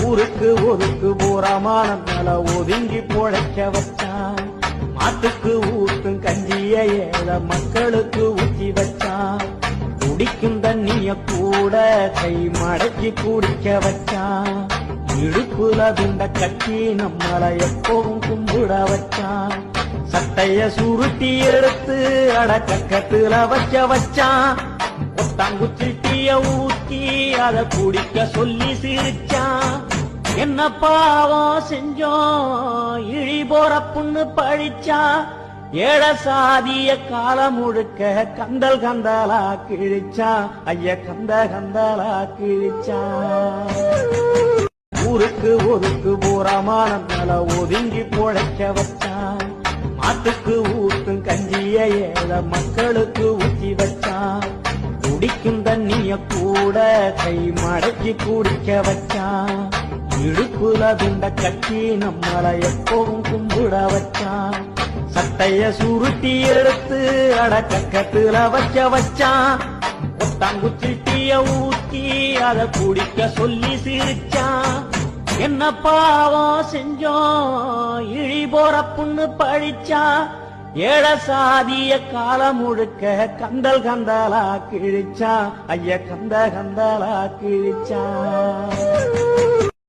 ஊருக்கு ஒதுக்கு போறாமான மேல ஒதுங்கி பொழைக்க வச்சான். மாட்டுக்கு ஊத்தும் கஞ்சிய ஏழை மக்களுக்கு ஊற்றி வச்சான். குடிக்கும் தண்ணிய கூட கை மடக்கி குடிக்க வச்சான். இடுப்புல துண்ட கட்டி நம்மளை எப்பவும் கும்பிட வச்சான். சட்டைய சுருட்டி எடுத்து அடக்கத்துல வச்சான். கொட்டாங்குச்சிட்டிய ஊத்தி அத குடிக்க சொல்லி சிரிச்சான். என்ன பாவம் செஞ்சோம் இழி போற புண்ணு பழிச்சான். ஏழ சாதிய காலம் முழுக்க கந்தல் கந்தலா கிழிச்சான். ஐய கந்தலா கிழிச்சான். ஊருக்கு ஒதுக்கு போறாமான மேல ஒதுங்கி பொழைக்க வச்சான். மாட்டுக்கு ஊத்தும் கஞ்சிய ஏழை மக்களுக்கு ஊற்றி வச்சான். குடிக்கும் தண்ணிய கூட கை மடக்கி குடிக்க வச்சான். இடுப்புல துண்ட கட்டி நம்மளை எப்பவும் கும்பிட வச்சான். சட்டைய சுருட்டி எடுத்து அடக்கத்துல வச்சான். கொட்டாங்குச்சிட்டிய ஊத்தி அத குடிக்க சொல்லி சிரிச்சான். என்ன பாவம் செஞ்சோம் இழி போற புண்ணு பழிச்சான். ஏழ சாதிய காலம் முழுக்க கந்தல் கந்தலா கிழிச்சான். ஐய கந்தலா கிழிச்சான்.